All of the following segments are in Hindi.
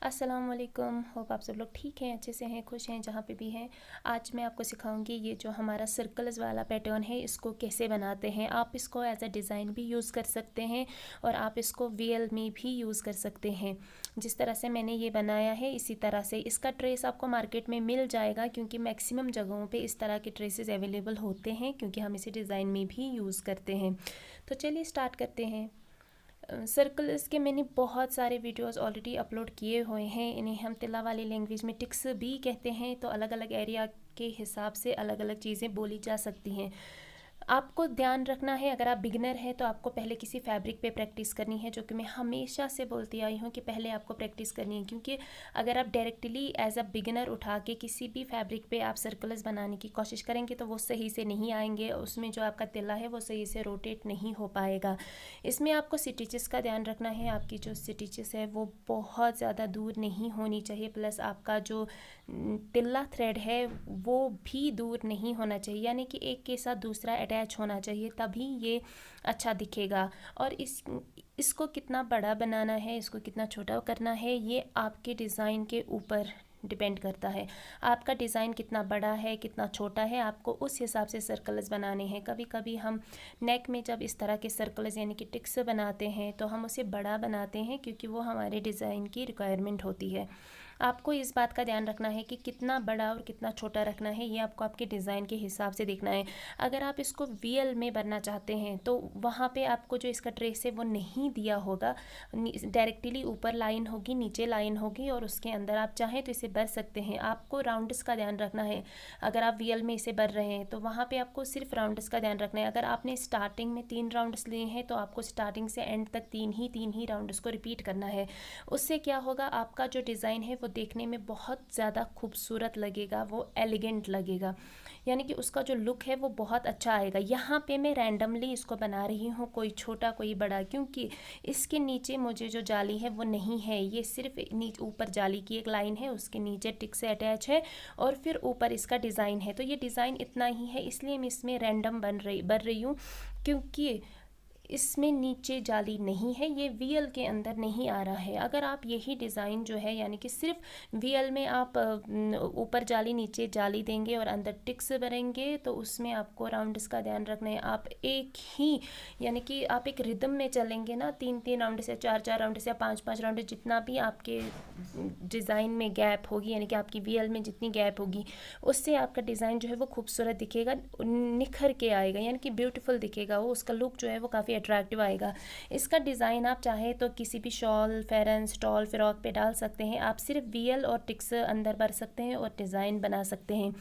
अस्सलाम वालेकुम। होप आप सब लोग ठीक हैं, अच्छे से हैं, खुश हैं, जहाँ पे भी हैं। आज मैं आपको सिखाऊंगी ये जो हमारा सर्कल्स वाला पैटर्न है इसको कैसे बनाते हैं। आप इसको एज अ डिज़ाइन भी यूज़ कर सकते हैं और आप इसको वीएल में भी यूज़ कर सकते हैं। जिस तरह से मैंने ये बनाया है इसी तरह से इसका ट्रेस आपको मार्केट में मिल जाएगा, क्योंकि मैक्सिमम जगहों पे इस तरह के ट्रेसेस अवेलेबल होते हैं, क्योंकि हम इसे डिज़ाइन में भी यूज़ करते हैं। तो चलिए स्टार्ट करते हैं। सर्कल्स के मैंने बहुत सारे वीडियोस ऑलरेडी अपलोड किए हुए हैं। इन्हें हम तिल्ला वाली लैंग्वेज में टिक्स भी कहते हैं। तो अलग अलग एरिया के हिसाब से अलग अलग चीज़ें बोली जा सकती हैं। आपको ध्यान रखना है, अगर आप बिगिनर हैं तो आपको पहले किसी फैब्रिक पे प्रैक्टिस करनी है, जो कि मैं हमेशा से बोलती आई हूँ कि पहले आपको प्रैक्टिस करनी है। क्योंकि अगर आप डायरेक्टली एज अ बिगिनर उठा के किसी भी फैब्रिक पे आप सर्कल्स बनाने की कोशिश करेंगे तो वो सही से नहीं आएंगे, उसमें जो आपका तिल्ला है वो सही से रोटेट नहीं हो पाएगा। इसमें आपको स्टिचेस का ध्यान रखना है। आपकी जो स्टिचेस है वो बहुत ज़्यादा दूर नहीं होनी चाहिए, प्लस आपका जो तिल्ला थ्रेड है वो भी दूर नहीं होना चाहिए, यानी कि एक के साथ दूसरा अटैच होना चाहिए, तभी ये अच्छा दिखेगा। और इसको कितना बड़ा बनाना है, इसको कितना छोटा करना है, ये आपके डिज़ाइन के ऊपर डिपेंड करता है। आपका डिज़ाइन कितना बड़ा है कितना छोटा है, आपको उस हिसाब से सर्कल्स बनाने हैं। कभी कभी हम नेक में जब इस तरह के सर्कल्स यानी कि टिक्स बनाते हैं तो हम उसे बड़ा बनाते हैं, क्योंकि वो हमारे डिज़ाइन की रिक्वायरमेंट होती है। आपको इस बात का ध्यान रखना है कि कितना बड़ा और कितना छोटा रखना है, ये आपको आपके डिज़ाइन के हिसाब से देखना है। अगर आप इसको वीएल में बनना चाहते हैं तो वहाँ पे आपको जो इसका ट्रेस है वो नहीं दिया होगा, डायरेक्टली ऊपर लाइन होगी, नीचे लाइन होगी, और उसके अंदर आप चाहें तो इसे भर सकते हैं। आपको राउंड्स का ध्यान रखना है। अगर आप वीएल में इसे भर रहे हैं तो वहाँ पे आपको सिर्फ राउंड्स का ध्यान रखना है। अगर आपने स्टार्टिंग में 3 राउंड्स लिए हैं तो आपको स्टार्टिंग से एंड तक तीन ही राउंड्स को रिपीट करना है। उससे क्या होगा, आपका जो डिज़ाइन है वो देखने में बहुत ज़्यादा खूबसूरत लगेगा, वो एलिगेंट लगेगा, यानी कि उसका जो लुक है वो बहुत अच्छा आएगा। यहाँ पे मैं रैंडमली इसको बना रही हूँ, कोई छोटा कोई बड़ा, क्योंकि इसके नीचे मुझे जो जाली है वो नहीं है। ये सिर्फ ऊपर जाली की एक लाइन है, उसके नीचे टिक से अटैच है, और फिर ऊपर इसका डिज़ाइन है। तो ये डिज़ाइन इतना ही है, इसलिए मैं इसमें रैंडम बन रही हूँ, क्योंकि इसमें नीचे जाली नहीं है, ये वीएल के अंदर नहीं आ रहा है। अगर आप यही डिज़ाइन जो है यानी कि सिर्फ वीएल में आप ऊपर जाली नीचे जाली देंगे और अंदर टिक्स भरेंगे तो उसमें आपको राउंड्स का ध्यान रखना है। आप एक ही यानी कि आप एक रिदम में चलेंगे ना, 3 राउंड से 4 राउंड से 5 राउंड, जितना भी आपके डिज़ाइन में गैप होगी यानी कि आपकी वीएल में जितनी गैप होगी उससे आपका डिज़ाइन जो है वो खूबसूरत दिखेगा, निखर के आएगा, यानी कि ब्यूटीफुल दिखेगा। वो उसका लुक जो है वो काफ़ी अट्रैक्टिव आएगा। इसका डिज़ाइन आप चाहे तो किसी भी शॉल, फेरन, स्टॉल, फ्रॉक पे डाल सकते हैं। आप सिर्फ वीएल और टिक्स अंदर भर सकते हैं और डिज़ाइन बना सकते हैं।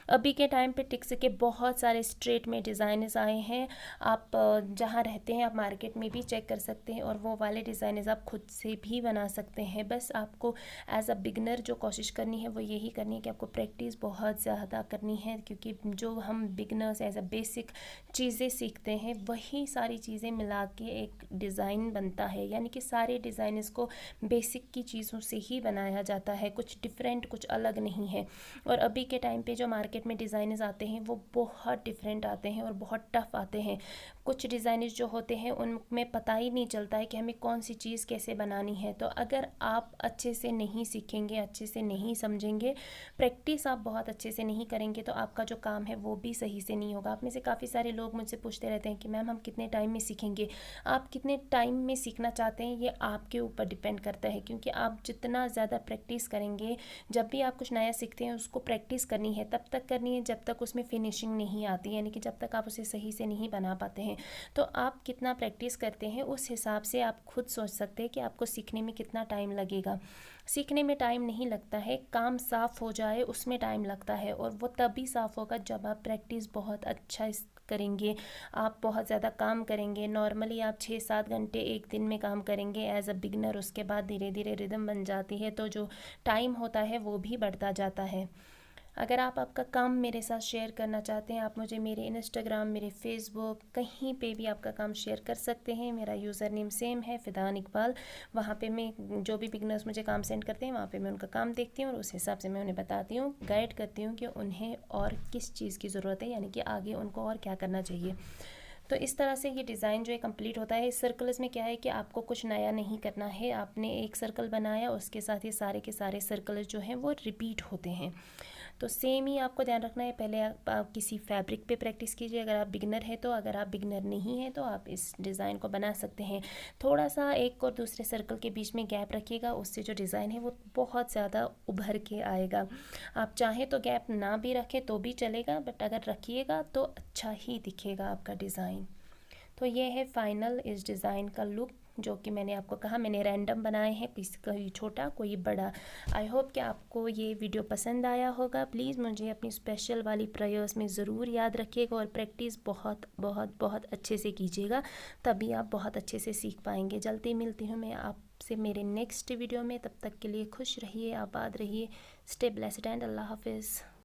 अभी के टाइम पे टिक्स के बहुत सारे स्ट्रेट में डिज़ाइनस आए हैं। आप जहाँ रहते हैं आप मार्केट में भी चेक कर सकते हैं, और वो वाले डिज़ाइनस आप खुद से भी बना सकते हैं। बस आपको एज अ बिगनर जो कोशिश करनी है वो यही करनी है कि आपको प्रैक्टिस बहुत ज़्यादा करनी है, क्योंकि जो हम बिगनर्स एज अ बेसिक चीज़ें सीखते हैं वही सारी चीज़ें मिला के एक डिज़ाइन बनता है। यानी कि सारे डिज़ाइनस को बेसिक की चीज़ों से ही बनाया जाता है, कुछ डिफरेंट, कुछ अलग नहीं है। और अभी के टाइम पे जो मार्केट में डिज़ाइनस आते हैं वो बहुत डिफरेंट आते हैं और बहुत टफ आते हैं। कुछ डिज़ाइनस जो होते हैं उनमें पता ही नहीं चलता है कि हमें कौन सी चीज़ कैसे बनानी है। तो अगर आप अच्छे से नहीं सीखेंगे, अच्छे से नहीं समझेंगे, प्रैक्टिस आप बहुत अच्छे से नहीं करेंगे, तो आपका जो काम है वो भी सही से नहीं होगा। आप में से काफ़ी सारे लोग मुझसे पूछते रहते हैं कि मैम हम कितने टाइम में सीखेंगे। आप कितने टाइम में सीखना चाहते हैं ये आपके ऊपर डिपेंड करता है, क्योंकि आप जितना ज़्यादा प्रैक्टिस करेंगे, जब भी आप कुछ नया सीखते हैं उसको प्रैक्टिस करनी है, तब तक करनी है जब तक उसमें फिनिशिंग नहीं आती, यानी कि जब तक आप उसे सही से नहीं बना पाते हैं। तो आप कितना प्रैक्टिस करते हैं उस हिसाब से आप खुद सोच सकते हैं कि आपको सीखने में कितना टाइम लगेगा। सीखने में टाइम नहीं लगता है, काम साफ़ हो जाए उसमें टाइम लगता है, और वो तभी साफ़ होगा जब आप प्रैक्टिस बहुत अच्छा करेंगे। आप बहुत ज़्यादा काम करेंगे, नॉर्मली आप 6-7 घंटे एक दिन में काम करेंगे एज अ बिगनर, उसके बाद धीरे धीरे रिदम बन जाती है, तो जो टाइम होता है वो भी बढ़ता जाता है। अगर आप आपका काम मेरे साथ शेयर करना चाहते हैं, आप मुझे मेरे इंस्टाग्राम, मेरे फेसबुक, कहीं पे भी आपका काम शेयर कर सकते हैं। मेरा यूज़र नेम सेम है, फ़िदान इकबाल। वहाँ पे मैं जो भी बिगनर्स मुझे काम सेंड करते हैं वहाँ पे मैं उनका काम देखती हूँ और उस हिसाब से मैं उन्हें बताती हूँ, गाइड करती हूँ कि उन्हें और किस चीज़ की ज़रूरत है, यानी कि आगे उनको और क्या करना चाहिए। तो इस तरह से ये डिज़ाइन जो है कंप्लीट होता है। इस सर्कल्स में क्या है कि आपको कुछ नया नहीं करना है, आपने एक सर्कल बनाया उसके साथ ये सारे के सारे सर्कल्स जो हैं वो रिपीट होते हैं। तो सेम ही आपको ध्यान रखना है। पहले आप किसी फैब्रिक पे प्रैक्टिस कीजिए अगर आप बिगनर हैं तो। अगर आप बिगनर नहीं हैं तो आप इस डिज़ाइन को बना सकते हैं। थोड़ा सा एक और दूसरे सर्कल के बीच में गैप रखिएगा, उससे जो डिज़ाइन है वो बहुत ज़्यादा उभर के आएगा। आप चाहें तो गैप ना भी रखें तो भी चलेगा, बट अगर रखिएगा तो अच्छा ही दिखेगा आपका डिज़ाइन। तो ये है फाइनल इस डिज़ाइन का लुक, जो कि मैंने आपको कहा मैंने रैंडम बनाए हैं, कोई छोटा कोई बड़ा। आई होप कि आपको ये वीडियो पसंद आया होगा। प्लीज़ मुझे अपनी स्पेशल वाली प्रेयर्स में ज़रूर याद रखिएगा और प्रैक्टिस बहुत बहुत बहुत अच्छे से कीजिएगा, तभी आप बहुत अच्छे से सीख पाएंगे। जल्दी मिलती हूँ मैं आपसे मेरे नेक्स्ट वीडियो में। तब तक के लिए खुश रहिए, आबाद रहिए, स्टे ब्लेस्ड एंड अल्लाह हाफिज़।